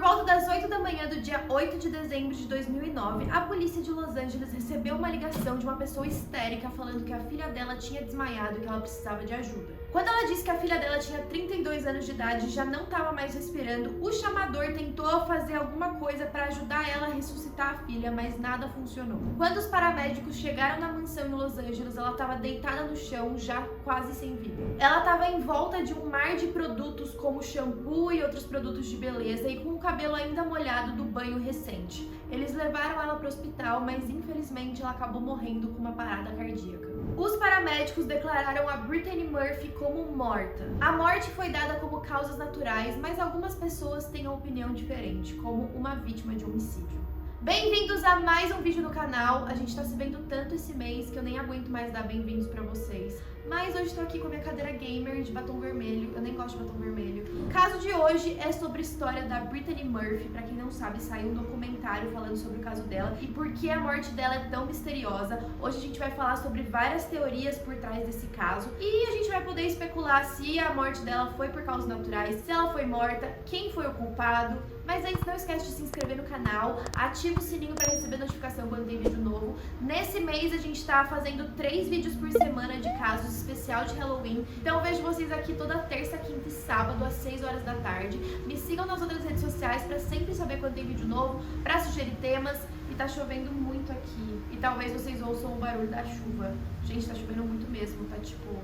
volta das 8 da manhã do dia 8 de dezembro de 2009, a polícia de Los Angeles recebeu uma ligação de uma pessoa histérica falando que a filha dela tinha desmaiado e que ela precisava de ajuda. Quando ela disse que a filha dela tinha 32 anos de idade e já não estava mais respirando, o chamador tentou fazer alguma coisa para ajudar ela a ressuscitar a filha, mas nada funcionou. Quando os paramédicos chegaram na mansão em Los Angeles, ela estava deitada no chão, já quase sem vida. Ela estava em volta de um mar de produtos como shampoo e outros produtos de beleza e com o cabelo ainda molhado do banho recente. Eles levaram ela para o hospital, mas infelizmente ela acabou morrendo com uma parada cardíaca. Os paramédicos declararam a Brittany Murphy como morta. A morte foi dada como causas naturais, mas algumas pessoas têm uma opinião diferente, como uma vítima de homicídio. Bem-vindos a mais um vídeo no canal. A gente tá se vendo tanto esse mês que eu nem aguento mais dar bem-vindos pra vocês. Mas hoje tô aqui com a minha cadeira gamer de batom vermelho. Eu nem gosto de batom vermelho. O caso de hoje é sobre a história da Brittany Murphy. Pra quem não sabe, saiu um documentário falando sobre o caso dela e por que a morte dela é tão misteriosa. Hoje a gente vai falar sobre várias teorias por trás desse caso e a gente vai poder especular se a morte dela foi por causas naturais, se ela foi morta, quem foi o culpado. Mas antes, não esquece de se inscrever no canal, ativa o sininho para receber notificação quando tem vídeo novo. Nesse mês a gente tá fazendo 3 vídeos por semana de casos especial de Halloween. Então eu vejo vocês aqui toda terça, quinta e sábado às 6 horas da tarde. Me sigam nas outras redes sociais para sempre saber quando tem vídeo novo, para sugerir temas. E tá chovendo muito aqui. E talvez vocês ouçam o barulho da chuva. Gente, tá chovendo muito mesmo, tá tipo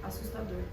assustador.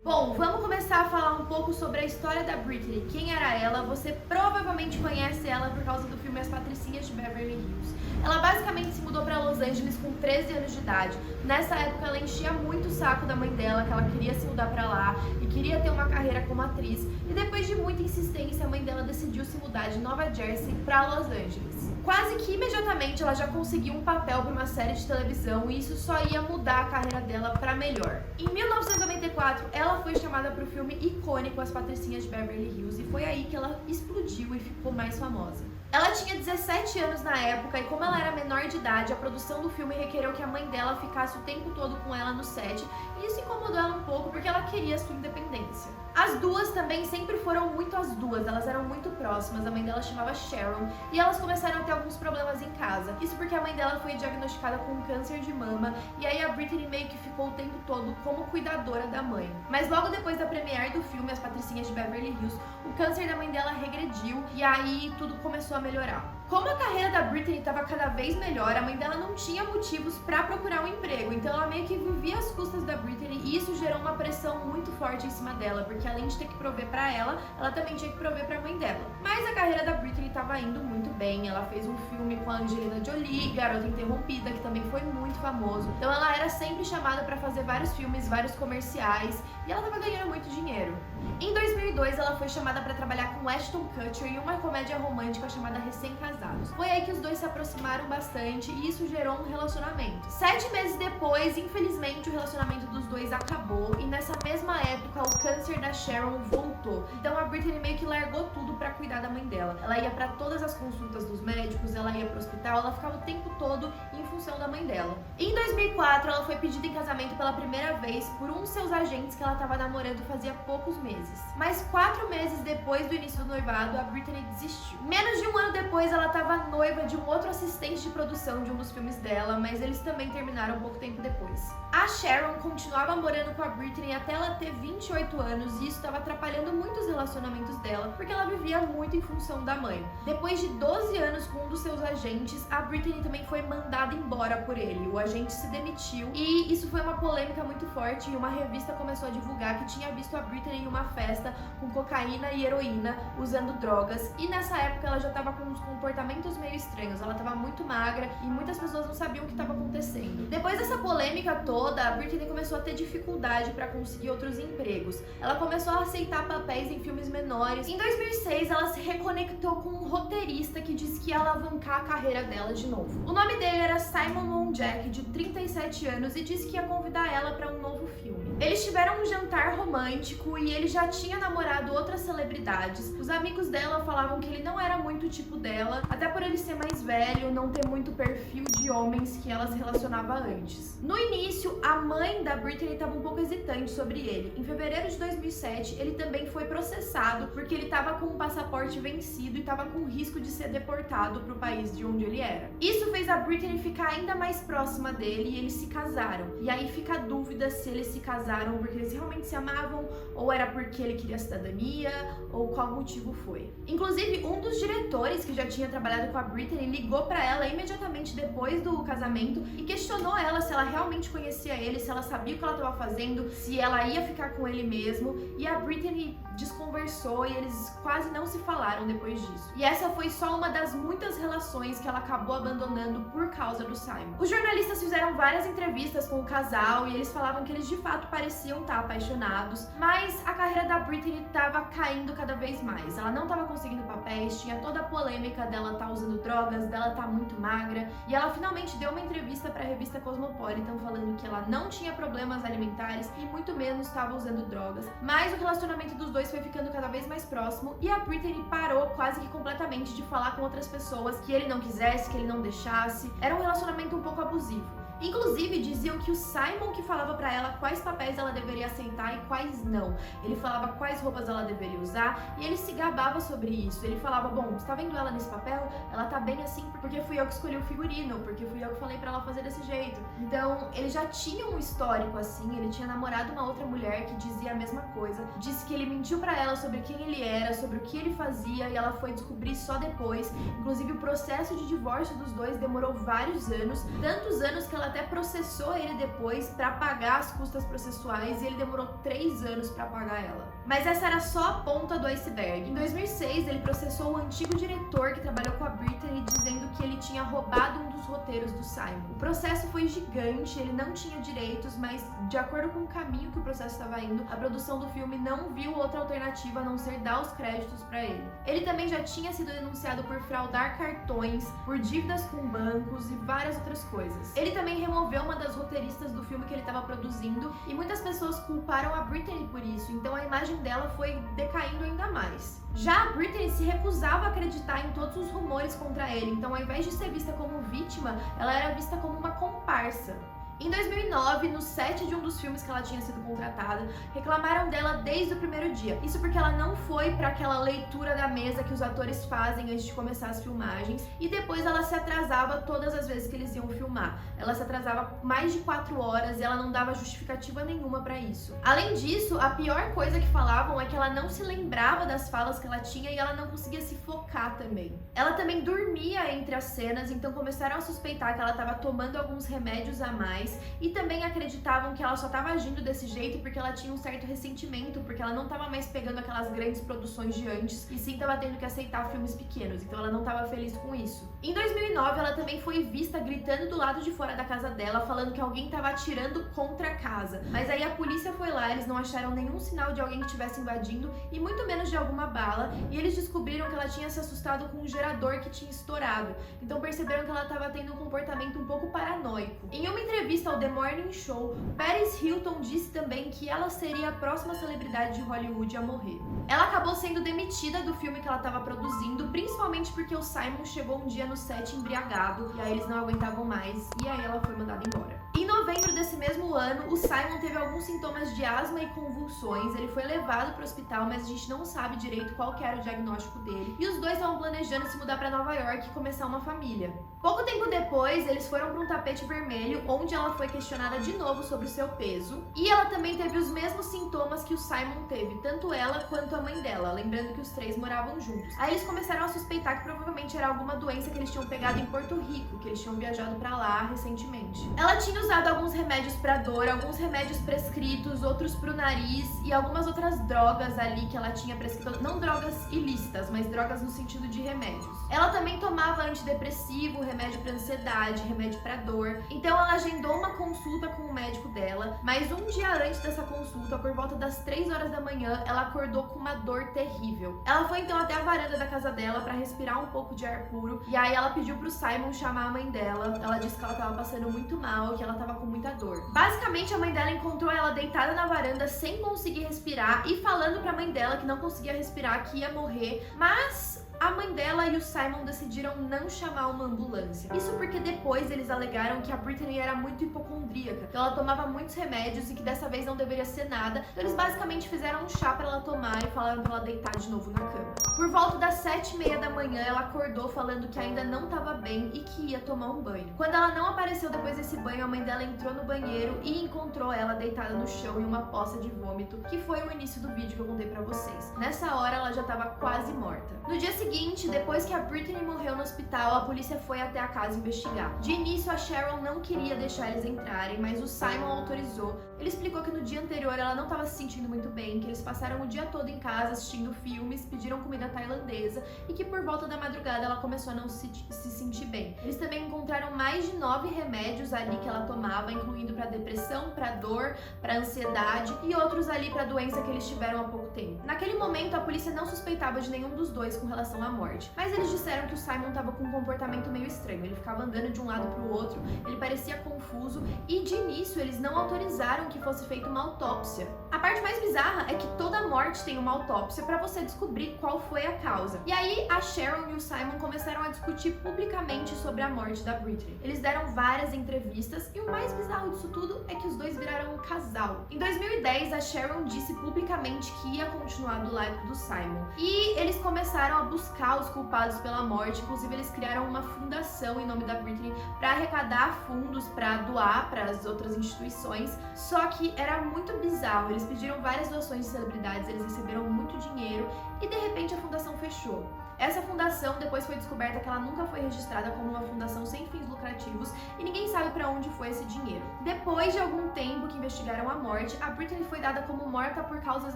Bom, vamos começar a falar um pouco sobre a história da Brittany. Quem era ela? Você provavelmente conhece ela por causa do filme As Patricinhas de Beverly Hills. Ela basicamente se mudou para Los Angeles com 13 anos de idade. Nessa época ela enchia muito o saco da mãe dela, que ela queria se mudar para lá e queria ter uma carreira como atriz. E depois de muita insistência, a mãe dela decidiu se mudar de Nova Jersey para Los Angeles. Quase que imediatamente ela já conseguiu um papel para uma série de televisão e isso só ia mudar a carreira dela para melhor. Em 1994, ela foi chamada para o filme icônico As Patricinhas de Beverly Hills e foi aí que ela explodiu e ficou mais famosa. Ela tinha 17 anos na época e como ela era menor de idade, a produção do filme requereu que a mãe dela ficasse o tempo todo com ela no set e isso incomodou ela um pouco porque ela queria sua independência. As duas também sempre foram muito as duas, elas eram muito próximas, a mãe dela chamava Sharon e elas começaram a ter alguns problemas em casa. Isso porque a mãe dela foi diagnosticada com câncer de mama e aí a Brittany meio que ficou o tempo todo como cuidadora da mãe. Mas logo depois da premiere do filme As Patricinhas de Beverly Hills, o câncer da mãe dela regrediu e aí tudo começou a melhorar. Como a carreira da Brittany estava cada vez melhor, a mãe dela não tinha motivos para procurar um emprego, então ela meio que vivia às custas da Brittany e isso gerou uma pressão muito forte em cima dela, porque além de ter que prover para ela também tinha que prover para a mãe dela. Mas a carreira da Brittany estava indo muito bem, ela fez um filme com a Angelina Jolie, Garota Interrompida, que também foi muito famoso. Então ela era sempre chamada para fazer vários filmes, vários comerciais e ela estava ganhando muito dinheiro. Em 2002 ela foi chamada para trabalhar com Ashton Kutcher em uma comédia romântica chamada Recém-Casados. Foi aí que os dois se aproximaram bastante e isso gerou um relacionamento. 7 meses depois, infelizmente, o relacionamento dos dois acabou e nessa mesma época o câncer da Sharon voltou. Então a Brittany meio que largou tudo pra cuidar da mãe dela. Ela ia pra todas as consultas dos médicos, ela ia pro hospital, ela ficava o tempo todo em função da mãe dela. Em 2004, ela foi pedida em casamento pela primeira vez por um dos seus agentes que ela estava namorando fazia poucos meses. Mas 4 meses depois do início do noivado, a Brittany desistiu. Menos de um ano depois, ela estava noiva de um outro assistente de produção de um dos filmes dela, mas eles também terminaram pouco tempo depois. A Sharon continuava morando com a Brittany até ela ter 28 anos e isso estava atrapalhando muito os relacionamentos dela, porque ela vivia muito em função da mãe. Depois de 12 anos com um dos seus agentes, a Brittany também foi mandada embora por ele. O agente se demitiu e isso foi uma polêmica muito forte e uma revista começou a divulgar que tinha visto a Brittany em uma festa com cocaína e heroína, usando drogas, e nessa época ela já estava com uns comportamentos meio estranhos, ela estava muito magra e muitas pessoas não sabiam o que estava acontecendo. Depois dessa polêmica toda, a Brittany começou a ter dificuldade para conseguir outros empregos. Ela começou a aceitar papéis em filmes menores. Em 2006, ela se reconectou com um roteirista que disse que ia alavancar a carreira dela de novo. O nome dele era Simon Monjack, de 37 anos, e disse que ia convidar ela para um novo filme. Eles tiveram um jantar romântico e ele já tinha namorado outras celebridades. Os amigos dela falavam que ele não era muito o tipo dela, até por ele ser mais velho, não ter muito perfil de homens que ela se relacionava antes. No início, a mãe da Britney estava um pouco hesitante sobre ele. Em fevereiro de 2007, ele também foi processado porque ele estava com um passaporte vencido e estava com risco de ser deportado para o país de onde ele era. Isso fez a Britney ficar ainda mais próxima dele e eles se casaram. E aí fica a dúvida se eles se casaram porque eles realmente se amavam, ou era porque ele queria cidadania, ou qual motivo foi. Inclusive, um dos diretores que já tinha trabalhado com a Britney ligou para ela imediatamente depois do casamento e questionou ela se ela realmente conhecia ele, se ela sabia o que ela estava fazendo, se ela ia ficar com ele mesmo. E a Britney desconversou e eles quase não se falaram depois disso. E essa foi só uma das muitas relações que ela acabou abandonando por causa do Simon. Os jornalistas fizeram várias entrevistas com o casal e eles falavam que eles de fato pareciam estar apaixonados, mas a carreira da Britney estava caindo cada vez mais. Ela não estava conseguindo papéis, tinha toda a polêmica dela estar usando drogas, dela estar muito magra, e ela finalmente deu uma entrevista para a revista Cosmopolitan falando que ela não tinha problemas alimentares e muito menos estava usando drogas. Mas o relacionamento dos dois foi ficando cada vez mais próximo e a Britney parou quase que completamente de falar com outras pessoas que ele não quisesse, que ele não deixasse. Era um relacionamento um pouco abusivo. Inclusive, diziam que o Simon que falava pra ela quais papéis ela deveria aceitar e quais não. Ele falava quais roupas ela deveria usar e ele se gabava sobre isso. Ele falava, bom, você tá vendo ela nesse papel? Ela tá bem assim porque fui eu que escolhi o figurino, porque fui eu que falei pra ela fazer desse jeito. Então, ele já tinha um histórico assim, ele tinha namorado uma outra mulher que dizia a mesma coisa. Disse que ele mentiu pra ela sobre quem ele era, sobre o que ele fazia e ela foi descobrir só depois. Inclusive, o processo de divórcio dos dois demorou vários anos, tantos anos que ela até processou ele depois pra pagar as custas processuais e ele demorou 3 anos pra pagar ela. Mas essa era só a ponta do iceberg. Em 2006, ele processou o antigo diretor que trabalhou com a Britney dizendo que ele tinha roubado um dos roteiros do Simon. O processo foi gigante, ele não tinha direitos, mas de acordo com o caminho que o processo estava indo, a produção do filme não viu outra alternativa a não ser dar os créditos pra ele. Ele também já tinha sido denunciado por fraudar cartões, por dívidas com bancos e várias outras coisas. Ele também removeu uma das roteiristas do filme que ele estava produzindo e muitas pessoas culparam a Britney por isso, então a imagem dela foi decaindo ainda mais. Já a Britney se recusava a acreditar em todos os rumores contra ele, então ao invés de ser vista como vítima, ela era vista como uma comparsa. Em 2009, no set de um dos filmes que ela tinha sido contratada, reclamaram dela desde o primeiro dia. Isso porque ela não foi para aquela leitura da mesa que os atores fazem antes de começar as filmagens e depois ela se atrasava todas as vezes que eles iam filmar. Ela se atrasava mais de 4 horas e ela não dava justificativa nenhuma para isso. Além disso, a pior coisa que falavam é que ela não se lembrava das falas que ela tinha e ela não conseguia se focar também. Ela também dormia entre as cenas, então começaram a suspeitar que ela estava tomando alguns remédios a mais e também acreditavam que ela só estava agindo desse jeito porque ela tinha um certo ressentimento, porque ela não estava mais pegando aquelas grandes produções de antes e sim estava tendo que aceitar filmes pequenos, então ela não estava feliz com isso. Em 2009, ela também foi vista gritando do lado de fora da casa dela, falando que alguém estava atirando contra a casa, mas aí a polícia foi lá, eles não acharam nenhum sinal de alguém que estivesse invadindo e muito menos de alguma bala, e eles descobriram que ela tinha se assustado com um gerador que tinha estourado, então perceberam que ela estava tendo um comportamento um pouco paranoico. Em uma entrevista ao The Morning Show, Paris Hilton disse também que ela seria a próxima celebridade de Hollywood a morrer. Ela acabou sendo demitida do filme que ela estava produzindo, principalmente porque o Simon chegou um dia no set embriagado, e aí eles não aguentavam mais, e aí ela foi mandada embora. Em novembro desse mesmo ano, o Simon teve alguns sintomas de asma e convulsões, ele foi levado para o hospital, mas a gente não sabe direito qual que era o diagnóstico dele, e os dois estavam planejando se mudar para Nova York e começar uma família. Pouco tempo depois, eles foram para um tapete vermelho, onde ela foi questionada de novo sobre o seu peso, e ela também teve os mesmos sintomas que o Simon teve, tanto ela quanto a mãe dela, lembrando que os três moravam juntos. Aí eles começaram a suspeitar que provavelmente era alguma doença que eles tinham pegado em Porto Rico, que eles tinham viajado para lá recentemente. Ela tinha usado alguns remédios para dor, alguns remédios prescritos, outros pro nariz e algumas outras drogas ali que ela tinha prescrito, não drogas ilícitas, mas drogas no sentido de remédios. Ela também tomava antidepressivo, remédio para ansiedade, remédio para dor. Então ela agendou uma consulta com o médico dela, mas um dia antes dessa consulta, por volta das 3 horas da manhã, ela acordou com uma dor terrível. Ela foi então até a varanda da casa dela para respirar um pouco de ar puro, e aí ela pediu pro Simon chamar a mãe dela. Ela disse que ela tava passando muito mal, que ela tava com muita dor. dor. Basicamente, a mãe dela encontrou ela deitada na varanda sem conseguir respirar e falando pra mãe dela que não conseguia respirar, que ia morrer, mas a mãe dela e o Simon decidiram não chamar uma ambulância. Isso porque depois eles alegaram que a Brittany era muito hipocondríaca, que ela tomava muitos remédios e que dessa vez não deveria ser nada. Então eles basicamente fizeram um chá pra ela tomar e falaram pra ela deitar de novo na cama. Por volta das 7h30 da manhã, ela acordou falando que ainda não estava bem e que ia tomar um banho. Quando ela não apareceu depois desse banho, a mãe dela entrou no banheiro e encontrou ela deitada no chão em uma poça de vômito, que foi o início do vídeo que eu contei pra vocês. Nessa hora, ela já estava quase morta. No dia seguinte, depois que a Brittany morreu no hospital, a polícia foi até a casa investigar. De início, a Sharon não queria deixar eles entrarem, mas o Simon autorizou. Ele explicou que no dia anterior ela não estava se sentindo muito bem, que eles passaram o dia todo em casa assistindo filmes, pediram comida tailandesa e que por volta da madrugada ela começou a não se sentir bem. Eles também encontraram mais de 9 remédios ali que ela tomava, incluindo para depressão, para dor, para ansiedade e outros ali para doença que eles tiveram há pouco tempo. Naquele momento, a polícia não suspeitava de nenhum dos dois com relação à morte, mas eles disseram que o Simon estava com um comportamento meio estranho. Ele ficava andando de um lado para o outro, ele parecia confuso e de início eles não autorizaram que fosse feita uma autópsia. A parte mais bizarra é que toda morte tem uma autópsia para você descobrir qual foi a causa. E aí a Sharon e o Simon começaram a discutir publicamente sobre a morte da Brittany. Eles deram várias entrevistas e o mais bizarro disso tudo é que os dois viraram um casal. Em 2010, a Sharon disse publicamente que ia continuar do lado do Simon. E eles começaram a buscar os culpados pela morte, inclusive eles criaram uma fundação em nome da Brittany para arrecadar fundos para doar para as outras instituições. Só que era muito bizarro, eles pediram várias doações de celebridades, eles receberam muito dinheiro e de repente a fundação fechou. Essa fundação depois foi descoberta que ela nunca foi registrada como uma fundação sem fins lucrativos e ninguém sabe para onde foi esse dinheiro. Depois de algum tempo que investigaram a morte, a Brittany foi dada como morta por causas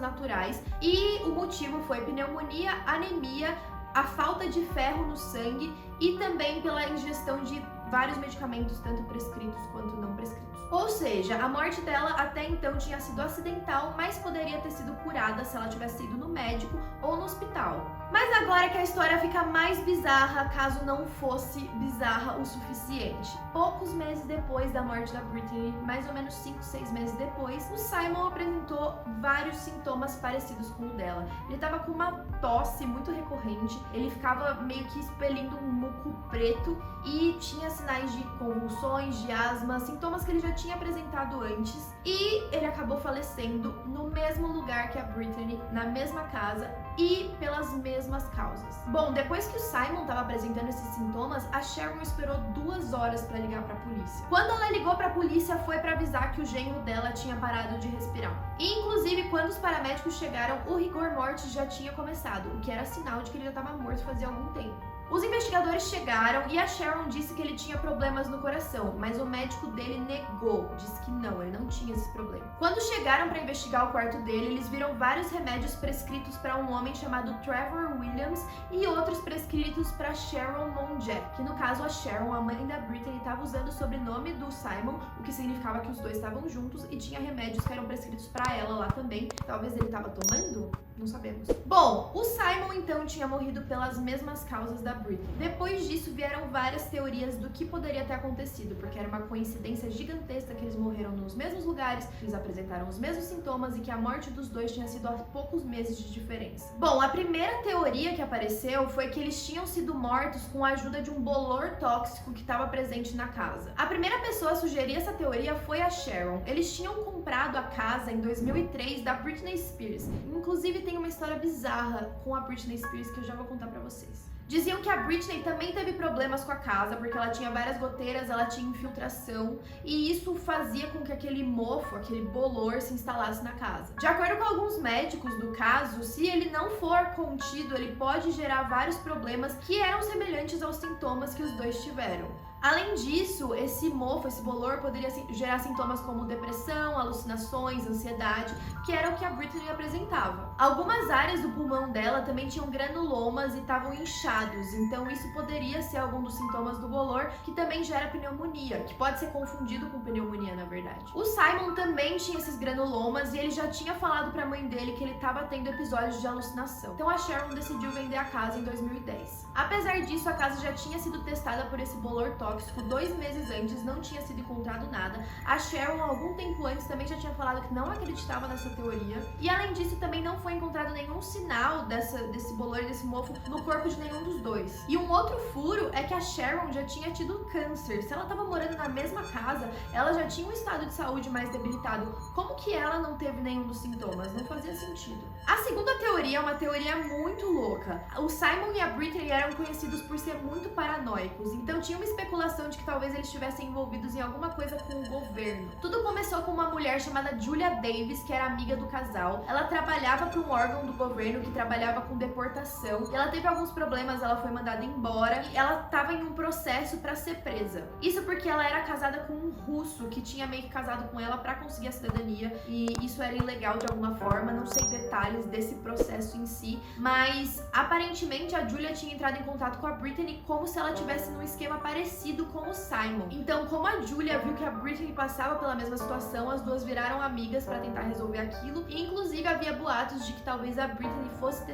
naturais e o motivo foi pneumonia, anemia, a falta de ferro no sangue e também pela ingestão de vários medicamentos, tanto prescritos quanto não prescritos. Ou seja, a morte dela até então tinha sido acidental, mas poderia ter sido curada se ela tivesse ido no médico ou no hospital. Mas agora que a história fica mais bizarra, caso não fosse bizarra o suficiente. Poucos meses depois da morte da Brittany, mais ou menos 5, 6 meses depois, o Simon apresentou vários sintomas parecidos com o dela. Ele tava com uma tosse muito recorrente, ele ficava meio que expelindo um muco preto e tinha sinais de convulsões, de asma, sintomas que ele já tinha apresentado antes. E ele acabou falecendo no mesmo lugar que a Brittany, na mesma casa e pelas mesmas causas. Bom, depois que o Simon estava apresentando esses sintomas, a Sharon esperou 2 horas para ligar para a polícia. Quando ela ligou para a polícia, foi para avisar que o genro dela tinha parado de respirar. E, inclusive, quando os paramédicos chegaram, o rigor mortis já tinha começado, o que era sinal de que ele já estava morto fazia algum tempo. Os investigadores chegaram e a Sharon disse que ele tinha problemas no coração, mas o médico dele negou, disse que não, ele não tinha esse problema. Quando chegaram para investigar o quarto dele, eles viram vários remédios prescritos para um homem chamado Trevor Williams e outros prescritos para Sharon Monjet, que no caso a Sharon, a mãe da Brittany, estava usando o sobrenome do Simon, o que significava que os dois estavam juntos e tinha remédios que eram prescritos para ela lá também. Talvez ele estava tomando? Não sabemos. Bom, o Simon então tinha morrido pelas mesmas causas da Brittany. Depois disso vieram várias teorias do que poderia ter acontecido, porque era uma coincidência gigantesca que eles morreram nos mesmos lugares, eles apresentaram os mesmos sintomas e que a morte dos dois tinha sido há poucos meses de diferença. Bom, a primeira teoria que apareceu foi que eles tinham sido mortos com a ajuda de um bolor tóxico que estava presente na casa. A primeira pessoa a sugerir essa teoria foi a Sharon. Eles tinham comprado a casa em 2003 da Britney Spears. Inclusive tem uma história bizarra com a Britney Spears que eu já vou contar pra vocês. Diziam que a Brittany também teve problemas com a casa, porque ela tinha várias goteiras, ela tinha infiltração, e isso fazia com que aquele mofo, aquele bolor, se instalasse na casa. De acordo com alguns médicos do caso, se ele não for contido, ele pode gerar vários problemas que eram semelhantes aos sintomas que os dois tiveram. Além disso, esse mofo, esse bolor, poderia gerar sintomas como depressão, alucinações, ansiedade, que era o que a Brittany apresentava. Algumas áreas do pulmão dela também tinham granulomas e estavam inchados, então isso poderia ser algum dos sintomas do bolor, que também gera pneumonia, que pode ser confundido com pneumonia, na verdade. O Simon também tinha esses granulomas e ele já tinha falado pra mãe dele que ele estava tendo episódios de alucinação. Então a Sharon decidiu vender a casa em 2010. Apesar disso, a casa já tinha sido testada por esse bolor tóxico tóxico 2 meses antes, não tinha sido encontrado nada. A Sharon, algum tempo antes, também já tinha falado que não acreditava nessa teoria. E além disso, também não foi encontrado nenhum sinal desse bolor, desse mofo, no corpo de nenhum dos dois. E um outro furo é que a Sharon já tinha tido câncer. Se ela estava morando na mesma casa, ela já tinha um estado de saúde mais debilitado. Como que ela não teve nenhum dos sintomas? Não fazia sentido. A segunda teoria é uma teoria muito louca. O Simon e a Brittany eram conhecidos por ser muito paranoicos, então tinha uma especulação de que talvez eles estivessem envolvidos em alguma coisa com o governo. Tudo começou com uma mulher chamada Julia Davis, que era amiga do casal. Ela trabalhava para um órgão do governo que trabalhava com deportação. E ela teve alguns problemas, ela foi mandada embora e ela estava em um processo para ser presa. Isso porque ela era casada com um russo que tinha meio que casado com ela para conseguir a cidadania, e isso era ilegal de alguma forma, não sei detalhes desse processo em si, mas aparentemente a Julia tinha entrado em contato com a Brittany como se ela tivesse num esquema parecido com o Simon. Então, como a Julia viu que a Brittany passava pela mesma situação, as duas viraram amigas para tentar resolver aquilo, e inclusive havia boatos de que talvez a Brittany fosse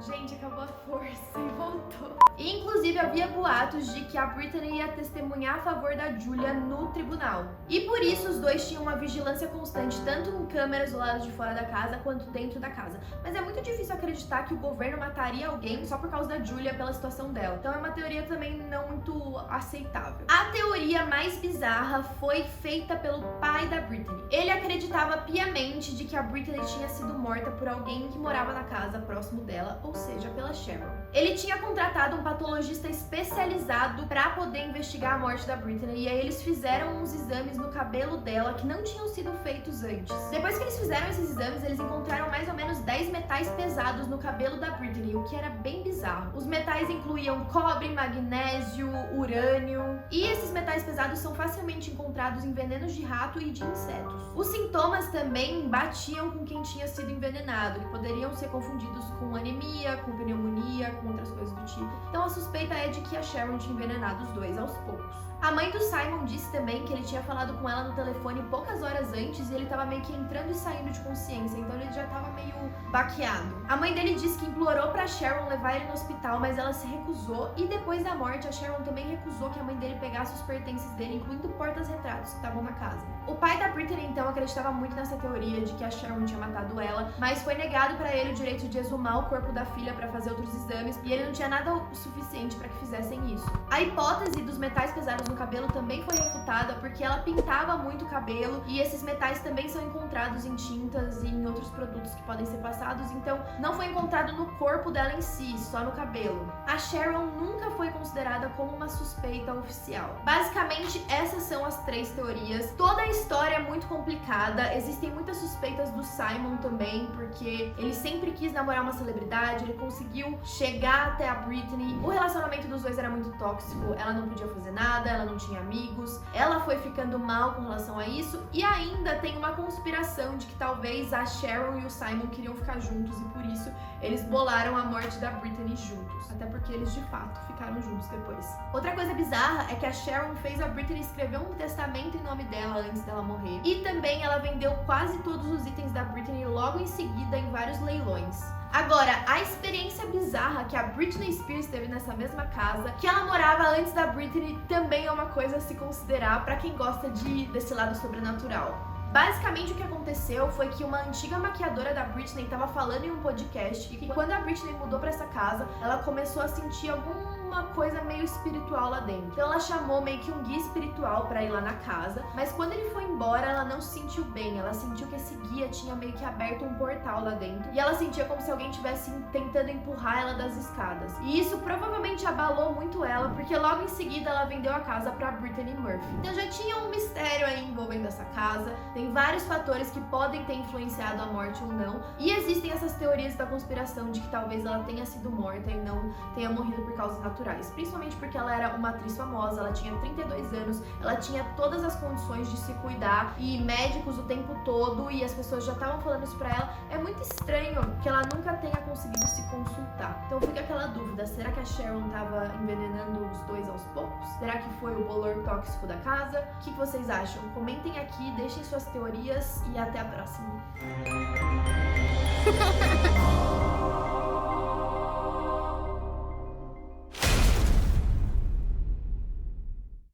Gente, acabou a força e voltou. E, inclusive, havia boatos de que a Brittany ia testemunhar a favor da Julia no tribunal. E por isso os dois tinham uma vigilância constante, tanto em câmeras do lado de fora da casa quanto dentro da casa. Mas é muito difícil acreditar que o governo mataria alguém só por causa da Julia, pela situação dela. Então é uma teoria também não muito aceitável. A teoria mais bizarra foi feita pelo pai da Brittany. Ele acreditava piamente de que a Brittany tinha sido morta por alguém que morava na casa próximo dela, ou seja, pela Sharon. Ele tinha contratado um patologista especializado para poder investigar a morte da Brittany, e aí eles fizeram uns exames no cabelo dela que não tinham sido feitos antes. Depois que eles fizeram esses exames, eles encontraram mais ou menos 10 metais pesados no cabelo da Brittany, o que era bem bizarro. Os metais incluíam cobre, magnésio, urânio, e esses metais pesados são facilmente encontrados em venenos de rato e de insetos. Os sintomas também batiam com quem tinha sido envenenado, que poderiam ser confundidos com anemia, com pneumonia, com outras coisas do tipo. Então a suspeita é de que a Sharon tinha envenenado os dois aos poucos. A mãe do Simon disse também que ele tinha falado com ela no telefone poucas horas antes e ele tava meio que entrando e saindo de consciência, então ele já tava meio baqueado. A mãe dele disse que implorou pra Sharon levar ele no hospital, mas ela se recusou, e depois da morte a Sharon também recusou que a mãe dele pegasse os pertences dele, incluindo portas-retratos que estavam na casa. O pai da Brittany então acreditava muito nessa teoria de que a Sharon tinha matado ela, mas foi negado pra ele o direito de exumar o corpo da filha pra fazer outros exames, e ele não tinha nada o suficiente pra que fizessem isso. A hipótese dos metais pesados no cabelo também foi refutada porque ela pintava muito o cabelo, e esses metais também são encontrados em tintas e em outros produtos que podem ser passados, então não foi encontrado no corpo dela em si, só no cabelo. A Sharon nunca foi considerada como uma suspeita oficial. Basicamente, essas são as 3 teorias. Toda a história é muito complicada, existem muitas suspeitas do Simon também, porque ele sempre quis namorar uma celebridade, ele conseguiu chegar até a Brittany. O relacionamento dos dois era muito tóxico, ela não podia fazer nada, ela não tinha amigos, ela foi ficando mal com relação a isso, e ainda tem uma conspiração de que talvez a Sharon e o Simon queriam ficar juntos e por isso eles bolaram a morte da Brittany juntos, até porque eles de fato ficaram juntos depois. Outra coisa bizarra é que a Sharon fez a Brittany escrever um testamento em nome dela antes dela morrer, e também ela vendeu quase todos os itens da Brittany logo em seguida em vários leilões. Agora, a experiência bizarra que a Britney Spears teve nessa mesma casa, que ela morava antes da Britney, também é uma coisa a se considerar para quem gosta desse lado sobrenatural. Basicamente o que aconteceu foi que uma antiga maquiadora da Britney estava falando em um podcast que quando a Britney mudou para essa casa, ela começou a sentir alguma coisa meio espiritual lá dentro. Então ela chamou meio que um guia espiritual para ir lá na casa, mas quando ele foi embora, ela não se sentiu bem. Ela sentiu que esse guia tinha meio que aberto um portal lá dentro, e ela sentia como se alguém estivesse tentando empurrar ela das escadas. E isso provavelmente abalou muito ela, porque logo em seguida ela vendeu a casa para Brittany Murphy. Então já tinha um mistério aí envolvendo essa casa. Tem vários fatores que podem ter influenciado a morte ou não, e existem essas teorias da conspiração de que talvez ela tenha sido morta e não tenha morrido por causas naturais, principalmente porque ela era uma atriz famosa, ela tinha 32 anos, ela tinha todas as condições de se cuidar e médicos o tempo todo, e as pessoas já estavam falando isso pra ela. É muito estranho que ela nunca tenha conseguido se consultar. Então fica aquela dúvida, será que a Sharon estava envenenando os dois aos poucos? Será que foi o bolor tóxico da casa? O que vocês acham? Comentem aqui, deixem suas teorias e até a próxima.